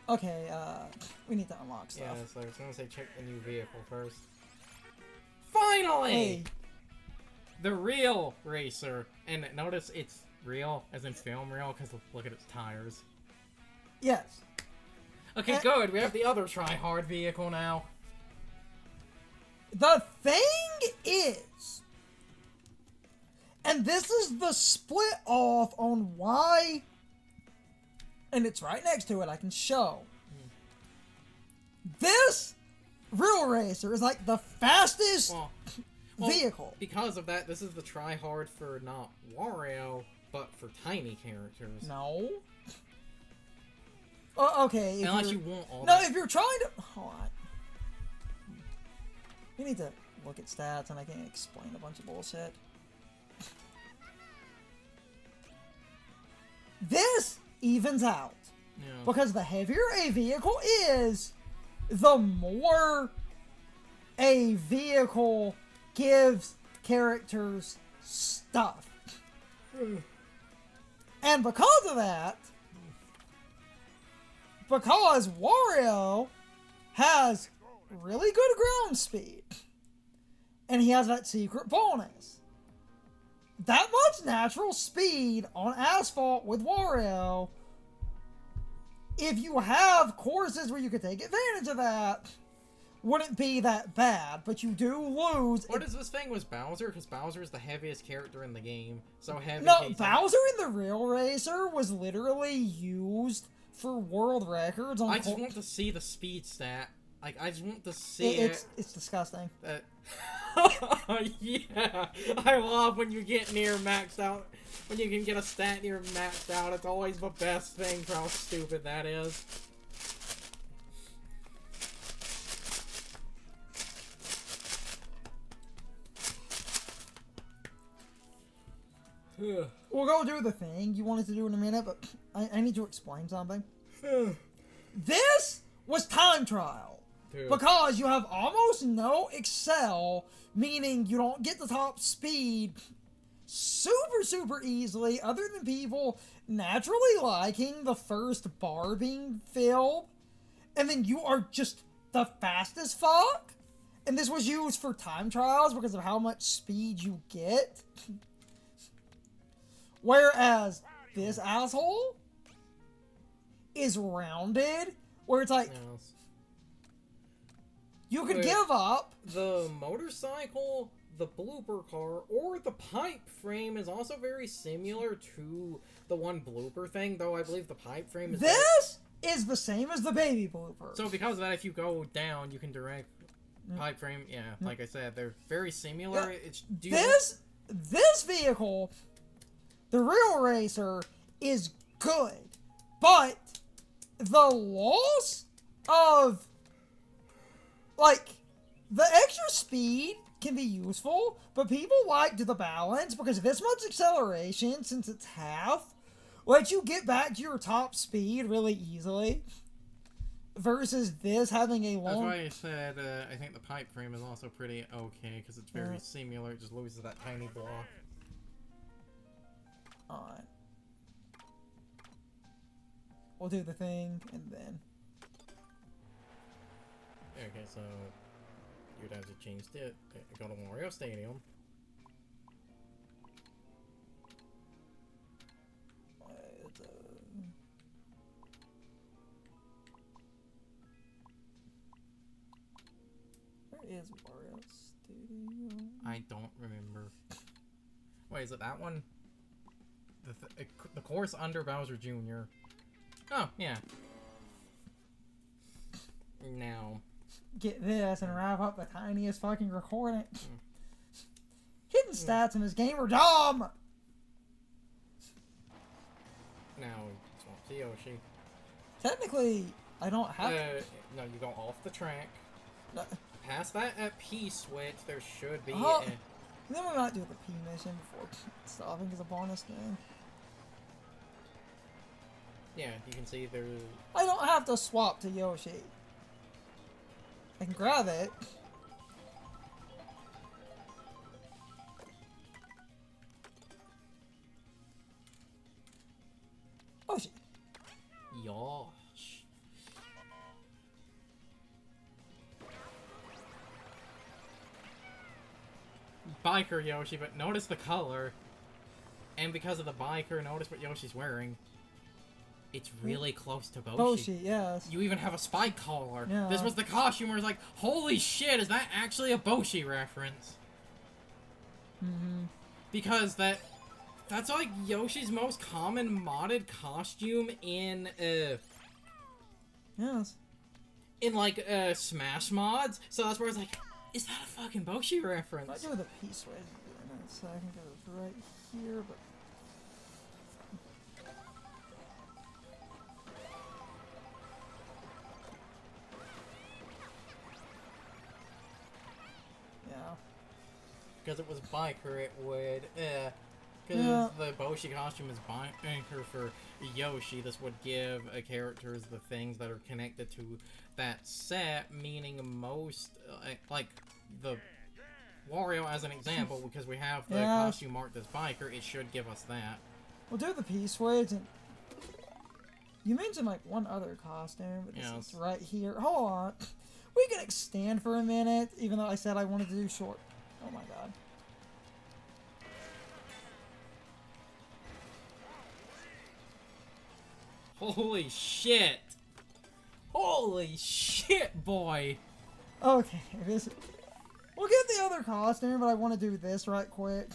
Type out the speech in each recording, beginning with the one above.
Okay, we need to unlock stuff. Yeah, so I was gonna say check the new vehicle first. Finally! Hey. The real racer. And notice it's real, as in film real, because look at its tires. Yes. Okay, good. We have the other try-hard vehicle now. The thing is, and this is the split off on why, and it's right next to it, I can show. This real racer is like the fastest vehicle. Because of that, this is the try-hard for not Wario, but for tiny characters. No. Okay. Unless you want all No, that. if you're trying to... Hold on. You need to look at stats and I can explain a bunch of bullshit. This evens out. Yeah. Because the heavier a vehicle is, the more a vehicle gives characters stuff. And because of that, because Wario has really good ground speed, and he has that secret bonus, that much natural speed on asphalt with Wario, if you have courses where you could take advantage of that, wouldn't be that bad, but you do lose. What is this thing with Bowser? Because Bowser is the heaviest character in the game. So heavy. No, Bowser in the Real Racer was literally used for world records on... I just want to see the speed stat. Like, I just want to see it. It's disgusting. Yeah. I love when you get near maxed out. When you can get a stat near maxed out. It's always the best thing for how stupid that is. We'll go do the thing you wanted to do in a minute, but I need to explain something. This was time trial. Dude. Because you have almost no excel, meaning you don't get the top speed super easily, other than people naturally liking the first bar being filled, and then you are just the fastest fuck. And this was used for time trials because of how much speed you get. Whereas this asshole is rounded, where it's like, Yes. you could give up. The motorcycle, the blooper car, or the pipe frame is also very similar to the one blooper thing, though I believe the pipe frame is... This is the same as the baby blooper. So because of that, if you go down, you can direct pipe frame. Yeah, like I said, they're very similar. Yeah. It's This vehicle, the Real Racer, is good, but the loss of, like, the extra speed can be useful, but people like the balance because this much acceleration, since it's half, lets you get back to your top speed really easily. Versus this having a long... That's why I said I think the pipe frame is also pretty okay, because it's very similar. It just loses that tiny block. Alright. We'll do the thing, and then... Okay, so you'd have to change it. Go to Wario Stadium. Where is Wario Stadium? I don't remember. Wait, is it that one? The course under Bowser Jr. Oh, yeah. Now. Get this and wrap up the tiniest fucking recording. Hidden stats in this game are dumb! Now, swap to Yoshi. Technically, I don't have no, you go off the track. No. Past that at P-Switch, there should be... Then we might do the P mission before stopping as a bonus game. Yeah, you can see there's... I don't have to swap to Yoshi. I can grab it. Yoshi. Yosh. biker Yoshi, but notice the color. And because of the biker, notice what Yoshi's wearing. It's really close to Boshi. Boshi, yes. You even have a spike collar. Yeah. This was the costume where it's like, holy shit, is that actually a Boshi reference? Mm-hmm. Because that's like Yoshi's most common modded costume in Yes. in like Smash mods. So that's where it's like, is that a fucking Boshi reference? I go with the Peace Wedge in a second, goes right here, but yeah. Because it was biker, it would because the Boshi costume is biker for Yoshi, this would give characters the things that are connected to that set, meaning most, like, the Wario as an example, because we have the costume marked as biker, it should give us that. We'll do the Peace Wedge, and you mentioned, like, one other costume, but this is right here. Hold on. We can extend for a minute, even though I said I wanted to do short. Oh my god. Holy shit! Holy shit, boy! Okay, we'll get the other costume, but I want to do this right quick.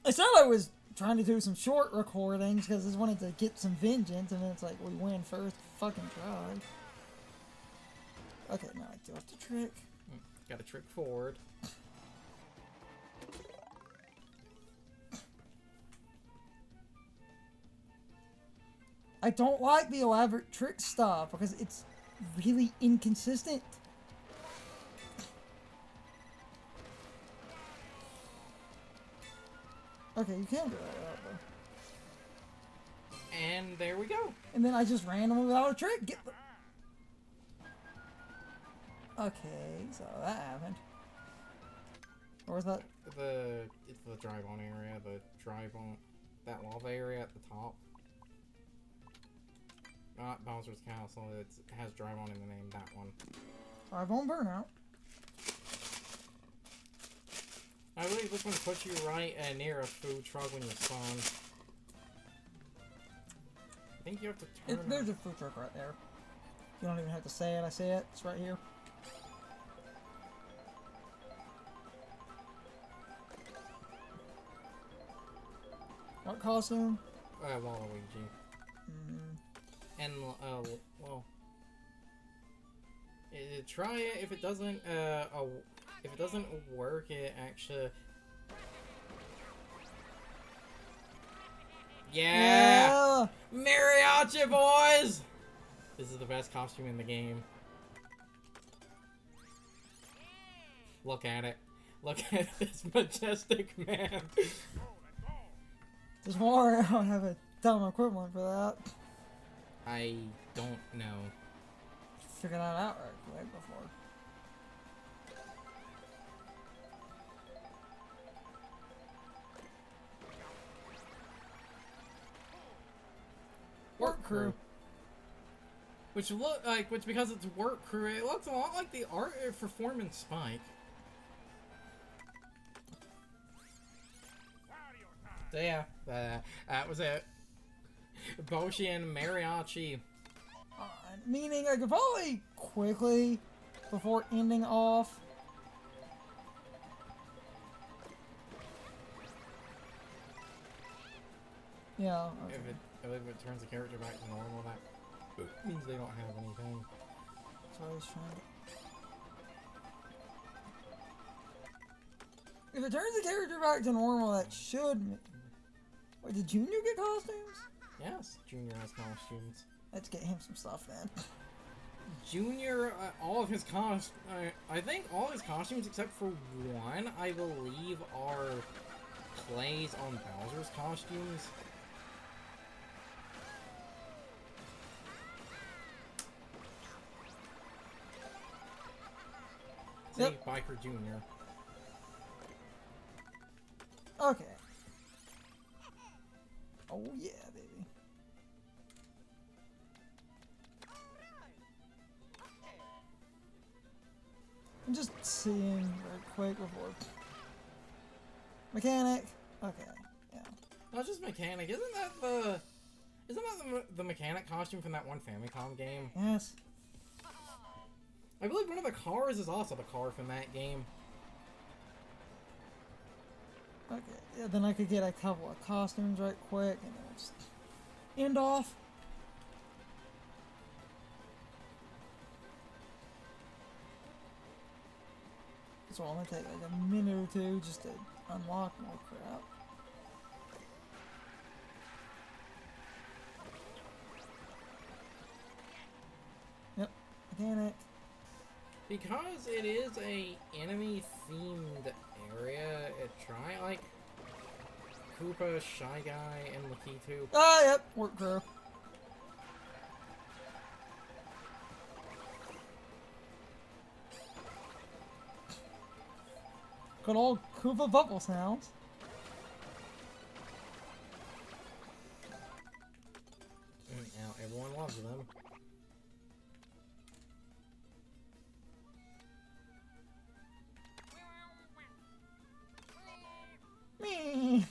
I said I was trying to do some short recordings because I just wanted to get some vengeance, and then it's like, we win first. Fucking try. Okay, now I do have to trick. Got to trick forward. I don't like the elaborate trick stuff because it's really inconsistent. Okay, you can do that though. And there we go. And then I just randomly without a trick get the... Okay, so that happened. Or was that? It's the drive-on area, that lava area at the top. Not Bowser's Castle, it has drive-on in the name, that one. Drive-on burnout. I believe this one puts you right near a food truck when you spawn. I think you have to turn... There's a food truck right there. You don't even have to say it, I say it. It's right here. What costume? Waluigi. And, well... try it. If it doesn't work, it actually... Yeah! Mariachi boys! This is the best costume in the game. Look at it. Look at this majestic man. Does Wario have a dumb equivalent for that? I don't know. Figure that out right quick before. Work crew. Which because it's work crew, it looks a lot like the art for Foreman Spike. So yeah, that was it. Boshi and Mariachi. Meaning I could probably quickly, before ending off. Yeah. Okay. If it turns the character back to normal, that means they don't have anything. So I was trying to... If it turns the character back to normal, that should... Wait, did Junior get costumes? Yes, Junior has costumes. Let's get him some stuff then. Junior, all of his I think all his costumes except for one, I believe, are plays on Bowser's costumes. Yep. See, Biker Junior. Okay. Oh yeah, baby. I'm just seeing very quick before. Mechanic. Okay. Yeah. Not just mechanic. Isn't that the mechanic costume from that one Famicom game? Yes. I believe one of the cars is also the car from that game. Okay. Yeah, then I could get a couple of costumes right quick and then just end off. So I'm gonna take like a minute or two just to unlock more crap. Yep, mechanic. Because it is a enemy themed area, try like Koopa, Shy Guy, and Lakitu. Ah, yep, work crew. Good old Koopa bubble sounds. Now everyone loves them. Me.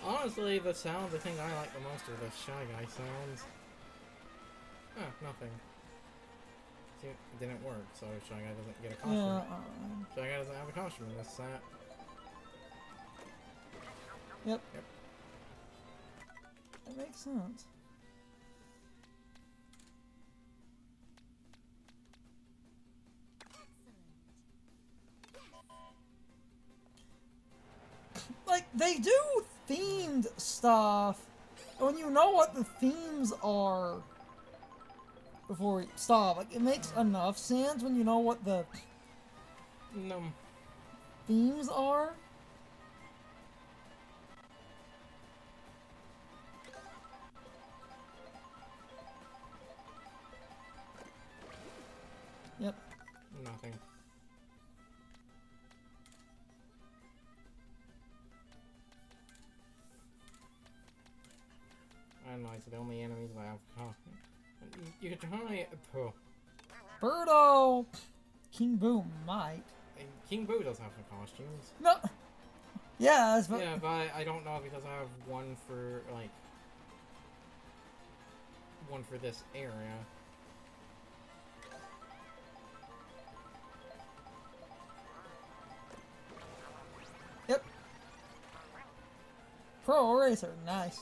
Honestly, the sounds I think I like the most are the Shy Guy sounds. Ah, nothing. See, it didn't work, so Shy Guy doesn't get a costume. Yeah. Shy Guy doesn't have a costume in this set. Yep. Yep. That makes sense. Like, they do themed stuff when you know what the themes are before you stop. Like, it makes enough sense when you know what the No. themes are. Yep. Nothing. I don't know, it's the only enemies that have costume. You could try... Oh. Birdo! King Boo might. King Boo does have some costumes. No! Yeah, but... Yeah, but I don't know if he does have one for, like... one for this area. Yep. Pro Racer, nice.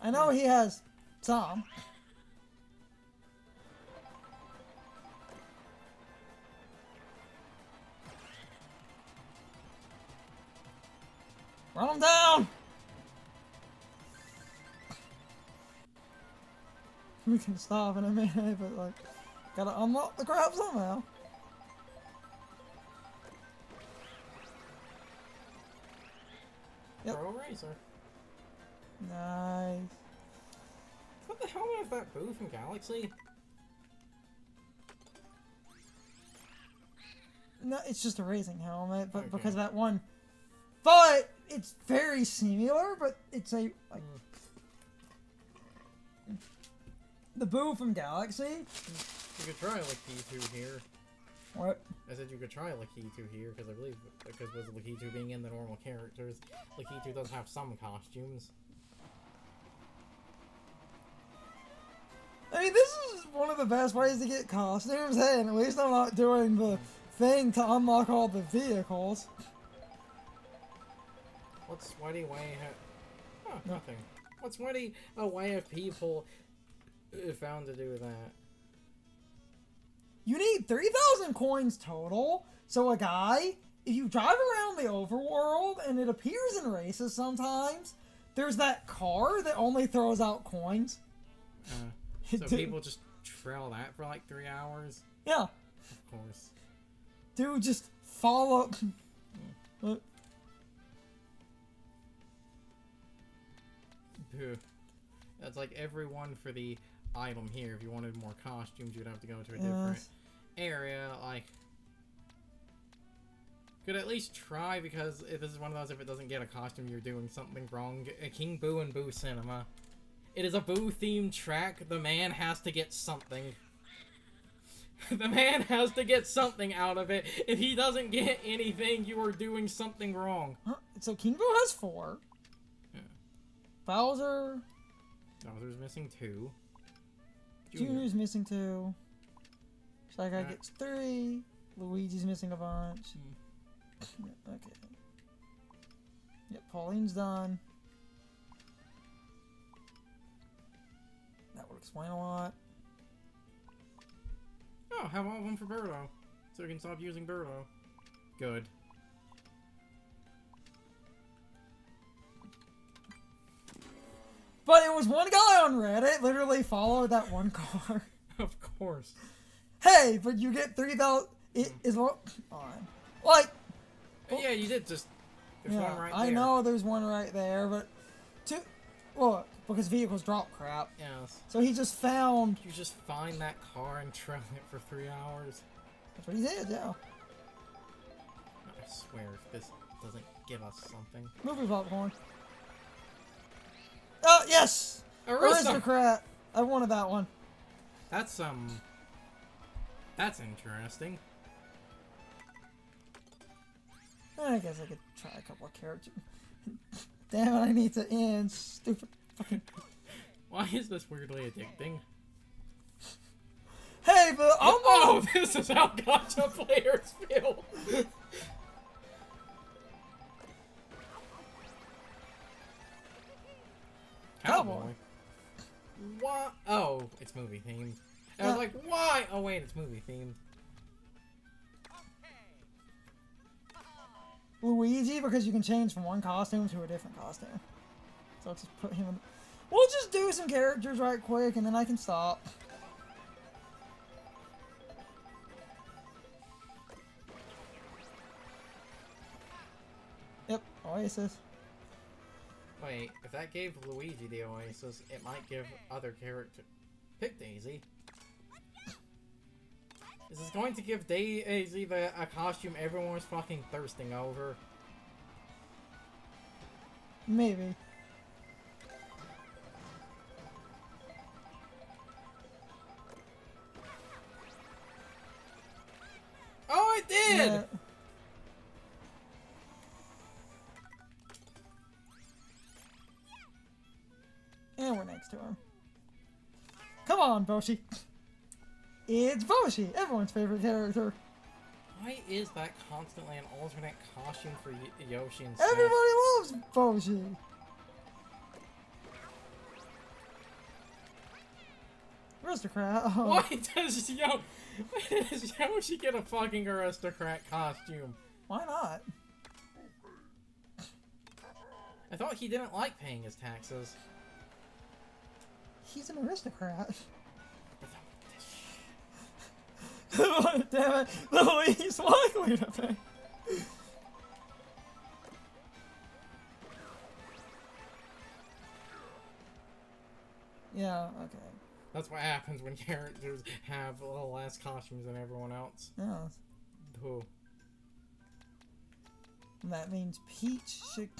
I know he has some. Run him down! We can stop in a minute, but like, gotta unlock the crap somehow. Yep. Pro Racer. Nice. What the hell is that Boo from Galaxy? No, it's just a racing helmet, but Okay. because of that one. But it's very similar, but it's a like the Boo from Galaxy. You could try Lakitu here. What? I said you could try Lakitu here, because I believe, because with Lakitu being in the normal characters, Lakitu does have some costumes. I mean, this is one of the best ways to get costumes. Hey, and at least I'm not doing the thing to unlock all the vehicles. What's Sweaty way Huh, nothing. What's Sweaty a way of people found to do that? You need 3,000 coins total. So a guy, if you drive around the overworld, and it appears in races sometimes, there's that car that only throws out coins. So people just trail that for like 3 hours? Yeah. Of course. Dude, just follow. That's like everyone for the item here. If you wanted more costumes, you'd have to go to a different area. Like, Could at least try, because this is one of those, if it doesn't get a costume, you're doing something wrong. King Boo and Boo Cinema. It is a Boo-themed track. The man has to get something. The man has to get something out of it. If he doesn't get anything, you are doing something wrong. Huh? So King Boo has 4. Yeah. Bowser's missing 2. Junior's missing 2. Shy Guy gets 3. Luigi's missing a bunch. Okay. Yep, Pauline's done. That would explain a lot. Oh, have all of them for Birdo. So we can stop using Birdo. Good. But it was one guy on Reddit literally followed that one car. Of course. Hey, but you get 3,000. It is what on. Like. Yeah, you did just. There's one right there. I know there's one right there, but look, because vehicles drop crap. Yes. So he just found. You just find that car and trail it for 3 hours. That's what he did, yeah. I swear, if this doesn't give us something. Movie popcorn. Oh yes, Aristocrat. I wanted that one. That's interesting. I guess I could try a couple of characters. Damn it, I need to end. Stupid fucking. Why is this weirdly addicting? Hey, but oh, this is how gacha players feel. Cowboy. What? Oh, it's movie themed. I was like, why? Oh wait, it's movie themed. Luigi, because you can change from one costume to a different costume. So let's just put him in. We'll just do some characters right quick and then I can stop. Yep, Oasis. Wait, if that gave Luigi the Oasis, it might give other characters. Pick Daisy. Is this going to give Daisy a costume everyone was fucking thirsting over? Maybe. Oh, it did! Yeah. And we're next to him. Come on, Boshi. It's Boshi, everyone's favorite character. Why is that constantly an alternate costume for Yoshi and Smash? Everybody loves Boshi. Aristocrat. Oh. Why does Yoshi get a fucking aristocrat costume? Why not? I thought he didn't like paying his taxes. He's an aristocrat. Damn it, the least likely to pay. Yeah, okay. That's what happens when characters have a little less costumes than everyone else. Yeah. Who? And that means Peach should...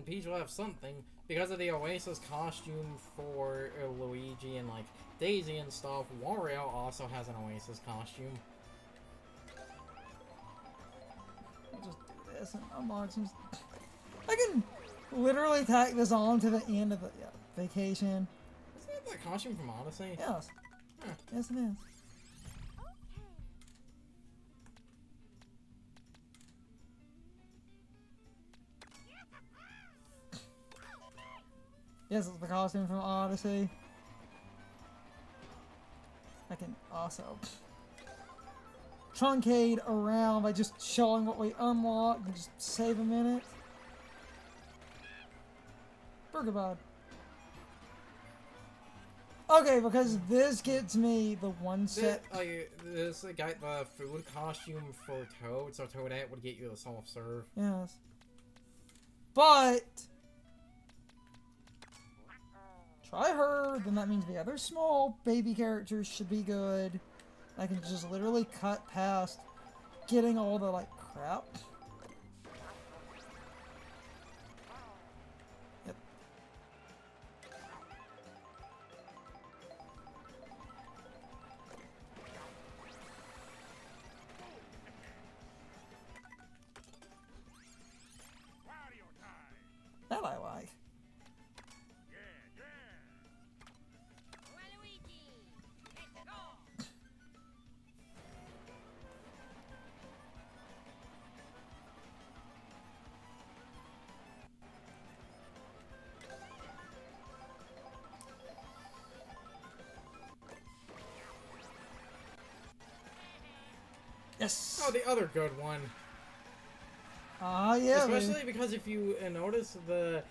Peach will have something. Because of the Oasis costume for Luigi and like Daisy and stuff, Wario also has an Oasis costume. I'll just do this and unlock some... I can literally tack this on to the end of the vacation. Isn't that the costume from Odyssey? Yes. Huh. Yes, it is. Yes, it's the costume from Odyssey. I can also truncate around by just showing what we unlocked and just save a minute. Burger Bod. Okay, because this gets me the one set. This got the food costume for Toad, so Toadette would get you the soft serve. Yes. But try her, then that means the other small baby characters should be good. I can just literally cut past getting all the, like, crap. Yep. That I like. Yes! Oh, the other good one. Ah, yeah, Especially baby. because if you notice the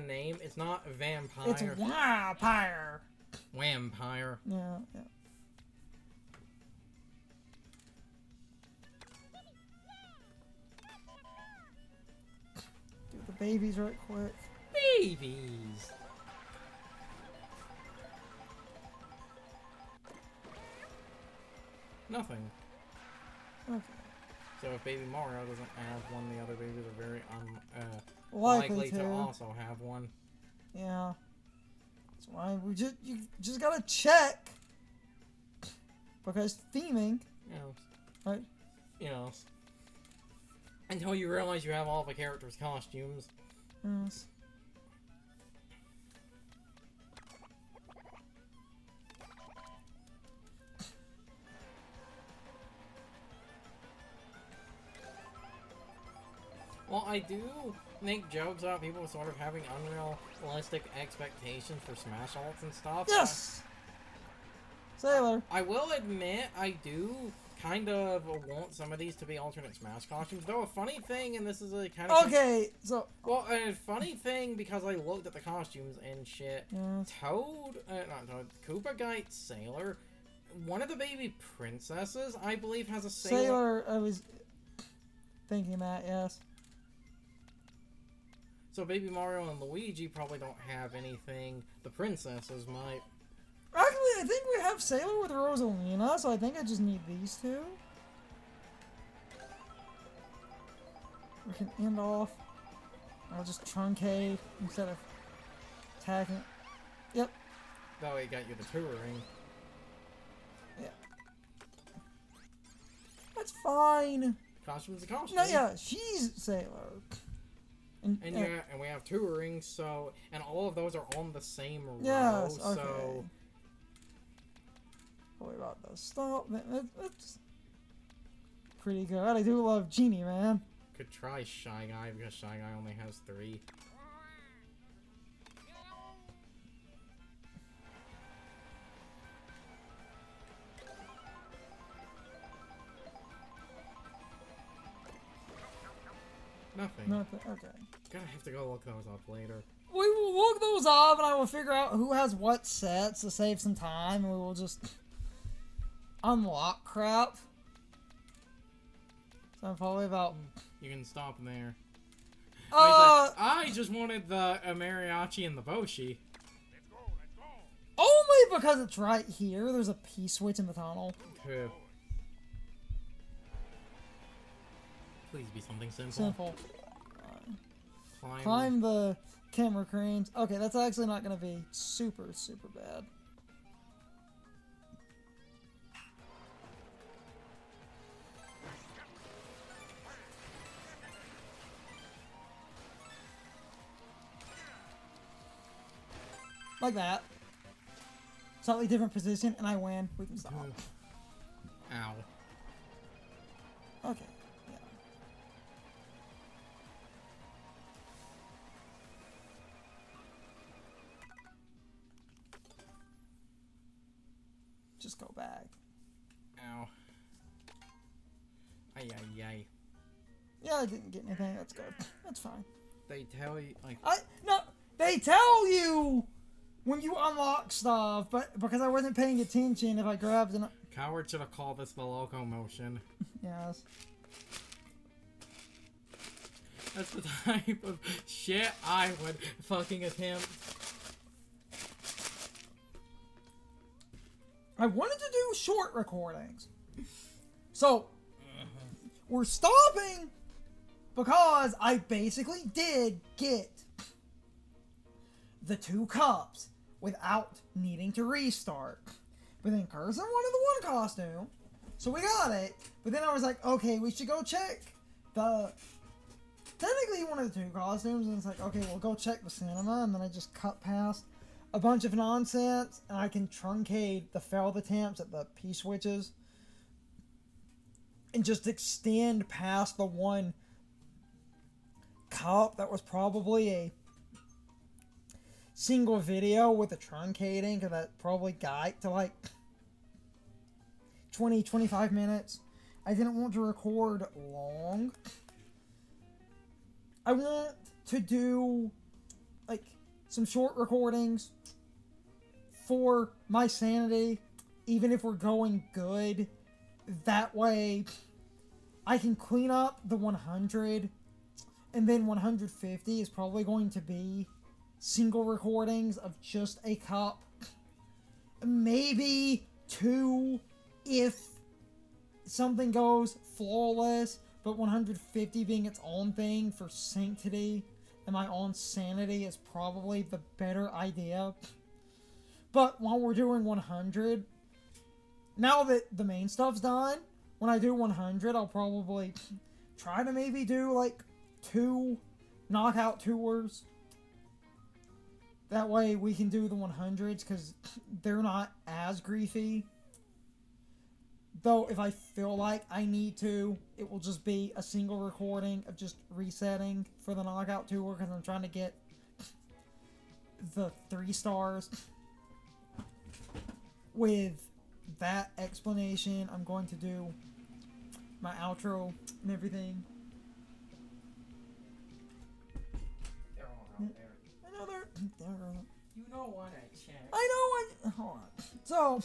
name, it's not vampire. It's vampire. Vampire. Yeah, yeah. Do the babies right quick. Babies. Nothing. Okay. So if Baby Mario doesn't have one, the other babies are very Likely likely to to. also have one. Yeah. That's why you just gotta check. Because theming, You know, right? you know, until you realize you have all the characters' costumes. Yes. Well, I do make jokes about people sort of having unrealistic expectations for Smash Ults and stuff. Yes! Sailor. I will admit, I do kind of want some of these to be alternate Smash costumes. Though a funny thing, and this is a kind of... Okay, so... Well, a funny thing, because I looked at the costumes and shit. Yes. Toad, not Toad, Koopa Guy Sailor, one of the baby princesses, I believe, has a Sailor, I was thinking that, yes. So Baby Mario and Luigi probably don't have anything. The princesses might. Actually, I think we have Sailor with Rosalina, so I think I just need these two. We can end off. I'll just truncate instead of attacking. Yep. That way it got you the touring. Yeah. That's fine. Costume's a costume. No, yeah, she's Sailor. And we have touring, so and all of those are on the same row. Yes, okay. So Worry about the stop. That's pretty good. I do love Genie, man. could try Shy Guy because Shy Guy only has 3. Nothing. Nothing. Okay. Gonna have to go look those up later. We will look those up, and I will figure out who has what sets to save some time, and we will just unlock crap. So I'm probably about. You can stop there. Uh, I just wanted the mariachi and the Boshi. only because it's right here. There's a P-switch in the tunnel. Cool. Please be something simple. Simple. Climb. Climb the camera cranes. Okay, that's actually not going to be super, super bad. Like that. Slightly different position, and I win. We can stop. Ow. Okay. Yeah. Just go back. Ow. Ay, ay, ay. Yeah, I didn't get anything. That's good. That's fine. They tell you, like... No, they tell you when you unlock stuff, but because I wasn't paying attention, if I grabbed an... Coward should have called this the locomotion. Yes. That's the type of shit I would fucking attempt. I I wanted to do short recordings. So, we're stopping because I basically did get the 2 cups without needing to restart. But then Curzon wanted the 1 costume, so we got it. But then I was like, okay, we should go check the... Technically he wanted the 2 costumes, and it's like, okay, we'll go check the cinema, and then I just cut past a bunch of nonsense, and I can truncate the failed attempts at the P-switches, and just extend past the 1 cup that was probably a single video with the truncating, because that probably got to like 20-25 minutes. I didn't want to record long. I want to do like some short recordings for my sanity, even if we're going good. That way I can clean up the 100, and then 150 is probably going to be single recordings of just a cup. Maybe 2 if something goes flawless, but 150 being its own thing for sanctity and my own sanity is probably the better idea. But while we're doing 100, now that the main stuff's done, when I do 100, I'll probably try to maybe do like 2 knockout tours. That way we can do the 100s, because they're not as griefy. Though, if I feel like I need to, it will just be a single recording of just resetting for the knockout tour, because I'm trying to get the 3 stars. With that explanation, I'm going to do my outro and everything. They're all out there. I know they're... You know what I checked. I know hold on. So,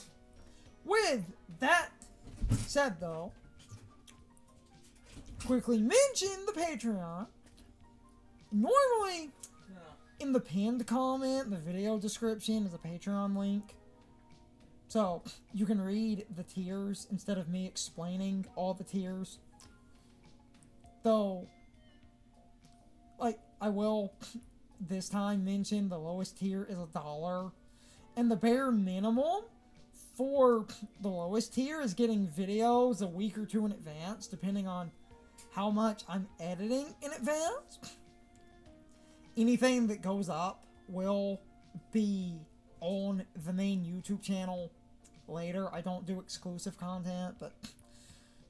with that said, though, quickly mention the Patreon. Normally, in the pinned comment, the video description is a Patreon link. So, you can read the tiers instead of me explaining all the tiers. Though, like, I will this time mention the lowest tier is $1. And the bare minimum for the lowest tier is getting videos a week or 2 in advance, depending on how much I'm editing in advance. Anything that goes up will be on the main YouTube channel later. I don't do exclusive content, but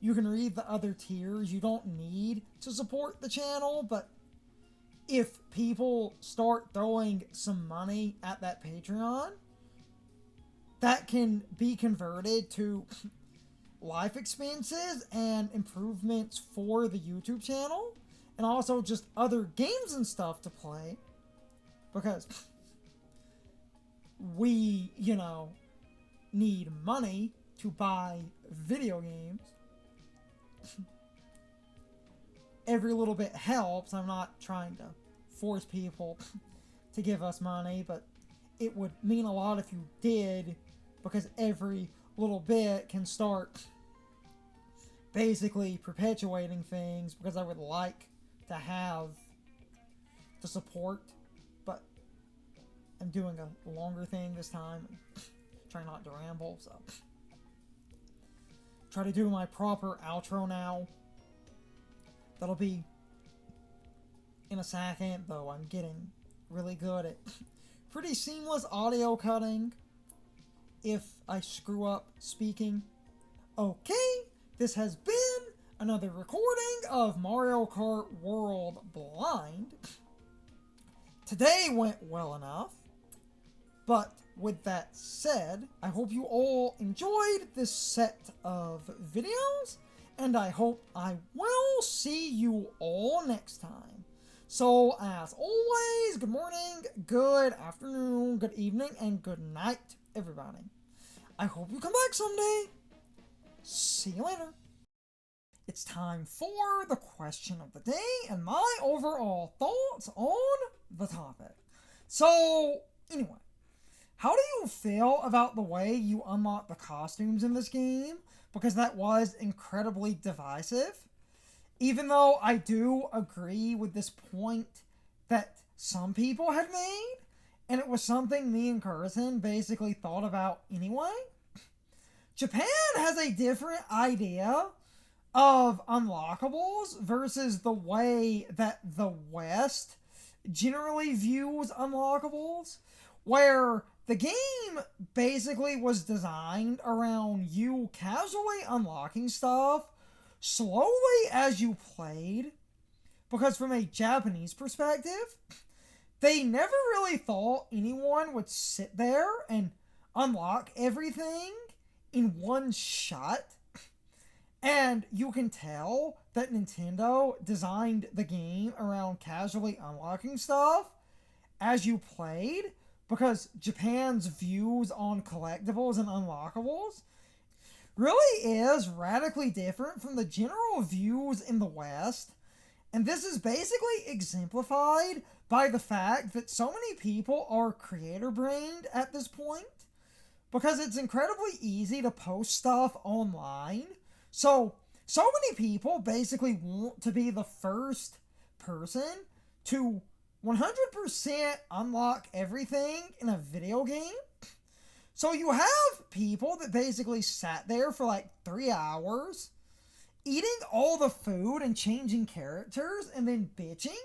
you can read the other tiers. You don't need to support the channel, but if people start throwing some money at that Patreon, that can be converted to life expenses and improvements for the YouTube channel, and also just other games and stuff to play, because we, you know, need money to buy video games. Every little bit helps. I'm not trying to force people to give us money, but it would mean a lot if you did, because every little bit can start basically perpetuating things, because I would like to have the support, but I'm doing a longer thing this time, trying not to ramble, so try to do my proper outro now. That'll be in a second, though I'm getting really good at pretty seamless audio cutting if I screw up speaking. Okay, this has been another recording of Mario Kart World Blind. Today went well enough, but with that said, I hope you all enjoyed this set of videos, and I hope I will see you all next time. So, as always, good morning, good afternoon, good evening, and good night, everybody. I hope you come back someday. See you later. It's time for the question of the day and my overall thoughts on the topic. So, anyway, how do you feel about the way you unlock the costumes in this game? Because that was incredibly divisive. even though I do agree with this point that some people had made, and it was something me and Carson basically thought about anyway, Japan has a different idea of unlockables versus the way that the West generally views unlockables, where the game basically was designed around you casually unlocking stuff slowly as you played, because from a Japanese perspective, they never really thought anyone would sit there and unlock everything in one shot. And you can tell that Nintendo designed the game around casually unlocking stuff as you played, because Japan's views on collectibles and unlockables really is radically different from the general views in the West. And this is basically exemplified by the fact that so many people are creator brained at this point, because it's incredibly easy to post stuff online. So many people basically want to be the first person to 100% unlock everything in a video game. So you have people that basically sat there for like 3 hours, eating all the food and changing characters, and then bitching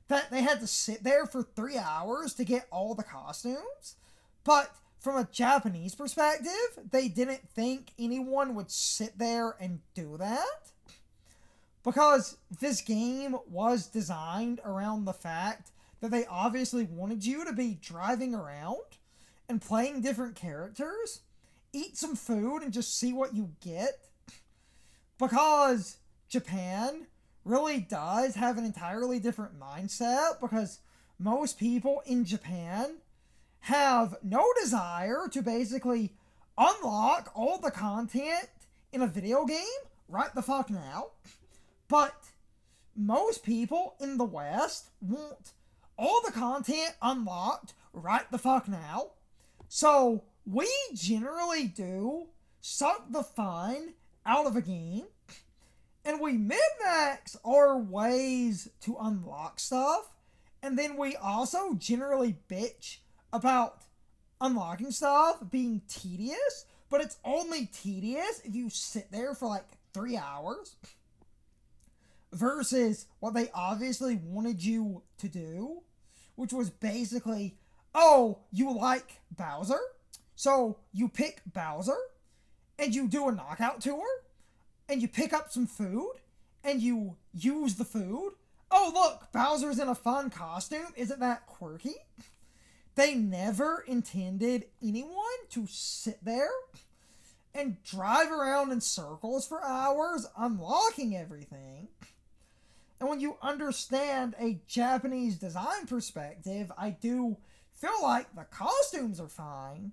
that they had to sit there for 3 hours to get all the costumes. But from a Japanese perspective, they didn't think anyone would sit there and do that, because this game was designed around the fact that they obviously wanted you to be driving around and playing different characters, eat some food, and just see what you get. Because Japan really does have an entirely different mindset, because most people in Japan have no desire to basically unlock all the content in a video game right the fuck now. But most people in the West want all the content unlocked right the fuck now. So we generally do suck the fun out of a game, and we min-max our ways to unlock stuff, and then we also generally bitch about unlocking stuff being tedious, but it's only tedious if you sit there for like 3 hours, versus what they obviously wanted you to do, which was basically, oh, you like Bowser, so you pick Bowser, and you do a knockout tour, and you pick up some food, and you use the food. Oh, look, Bowser's in a fun costume. Isn't that quirky? They never intended anyone to sit there and drive around in circles for hours unlocking everything. And when you understand a Japanese design perspective, I do feel like the costumes are fine.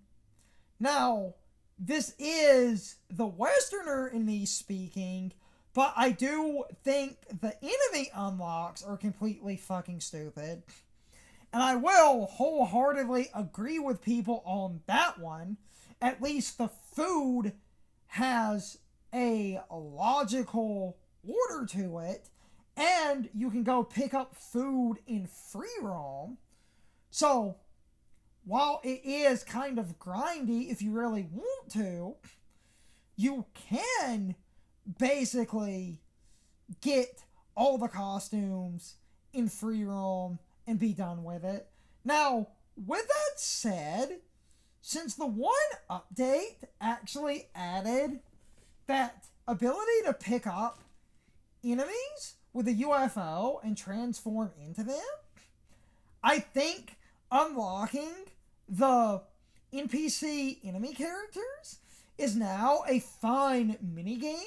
Now, this is the Westerner in me speaking, but I do think the enemy unlocks are completely fucking stupid. And I will wholeheartedly agree with people on that one. At least the food has a logical order to it, and you can go pick up food in free roam. So, while it is kind of grindy if you really want to, you can basically get all the costumes in free roam and be done with it. Now, with that said, since the one update actually added that ability to pick up enemies with a UFO and transform into them, I think unlocking the NPC enemy characters is now a fine minigame,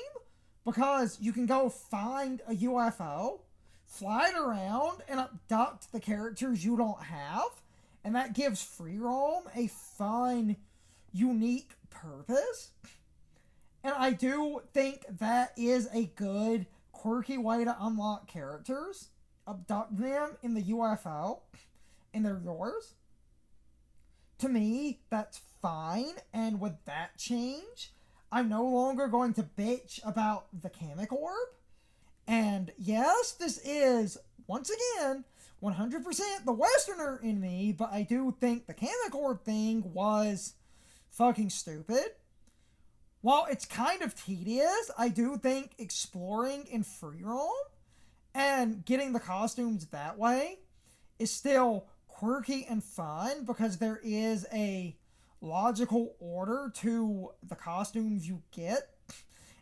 because you can go find a UFO, fly it around, and abduct the characters you don't have, and that gives free roam a fun, unique purpose. And I do think that is a good, quirky way to unlock characters. Abduct them in the UFO, and they're yours. To me, that's fine, and with that change, I'm no longer going to bitch about the Kamek Orb. And yes, this is, once again, 100% the Westerner in me, but I do think the Camcorder thing was fucking stupid. While it's kind of tedious, I do think exploring in free roam and getting the costumes that way is still quirky and fun because there is a logical order to the costumes you get.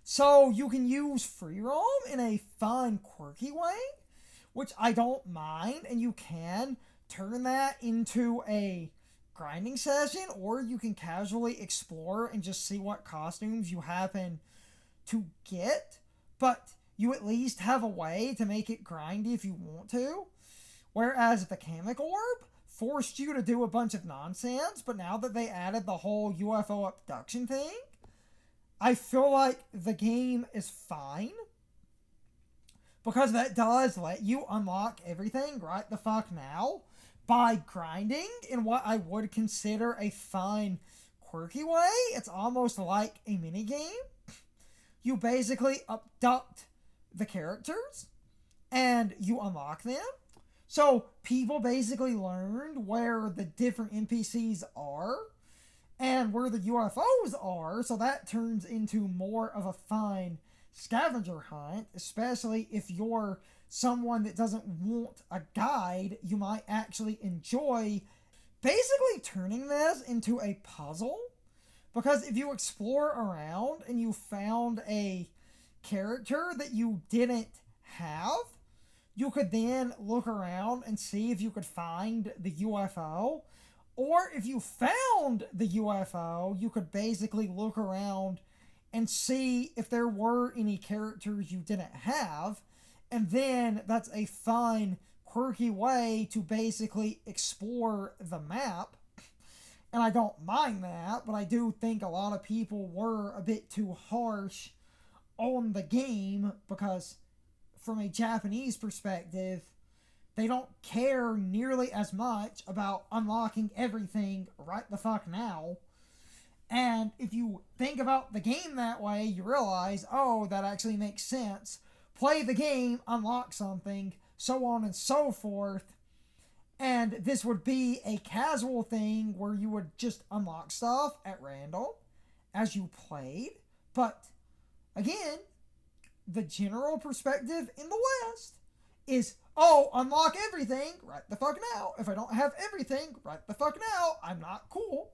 So you can use free roam in a fun, quirky way, which I don't mind, and you can turn that into a grinding session, or you can casually explore and just see what costumes you happen to get, but you at least have a way to make it grindy if you want to. Whereas the Kamek Orb forced you to do a bunch of nonsense, but now that they added the whole UFO abduction thing, I feel like the game is fine. Because that does let you unlock everything right the fuck now by grinding in what I would consider a fun, quirky way. It's almost like a minigame. You basically abduct the characters and you unlock them. So people basically learned where the different NPCs are and where the UFOs are, so that turns into more of a fun scavenger hunt, especially if you're someone that doesn't want a guide. You might actually enjoy basically turning this into a puzzle, because if you explore around and you found a character that you didn't have, you could then look around and see if you could find the UFO. Or if you found the UFO, you could basically look around and see if there were any characters you didn't have. And then that's a fun, quirky way to basically explore the map. And I don't mind that, but I do think a lot of people were a bit too harsh on the game because, from a Japanese perspective, they don't care nearly as much about unlocking everything right the fuck now. And if you think about the game that way, you realize, oh, that actually makes sense. Play the game, unlock something, so on and so forth. And this would be a casual thing where you would just unlock stuff at random as you played. But again, the general perspective in the West is, oh, unlock everything right the fuck now. If I don't have everything right the fuck now, I'm not cool.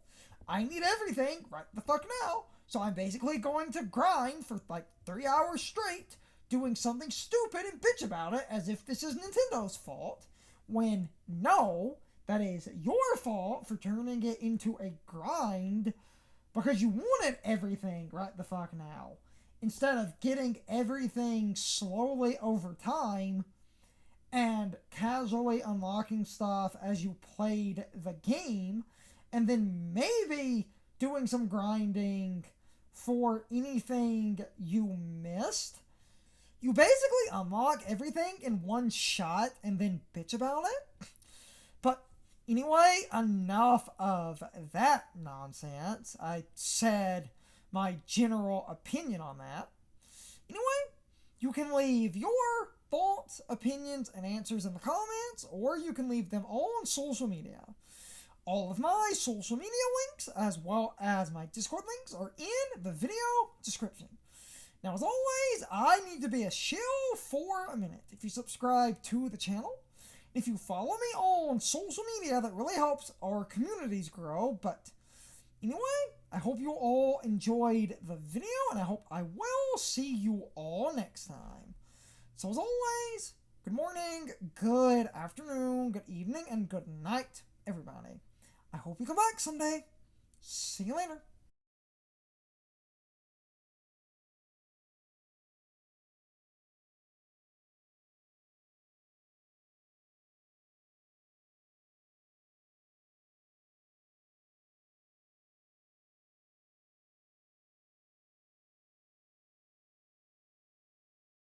I need everything right the fuck now. So I'm basically going to grind for like 3 hours straight, doing something stupid and bitch about it as if this is Nintendo's fault. When no, that is your fault for turning it into a grind because you wanted everything right the fuck now. Instead of getting everything slowly over time and casually unlocking stuff as you played the game, and then maybe doing some grinding for anything you missed. You basically unlock everything in one shot and then bitch about it. But anyway, enough of that nonsense. I said my general opinion on that. Anyway, you can leave your thoughts, opinions, and answers in the comments, or you can leave them all on social media. All of my social media links, as well as my Discord links, are in the video description. Now, as always, I need to be a shill for a minute. If you subscribe to the channel, if you follow me on social media, that really helps our communities grow. But anyway, I hope you all enjoyed the video, and I hope I will see you all next time. So as always, good morning, good afternoon, good evening, and good night, everybody. I hope you come back someday. See you later.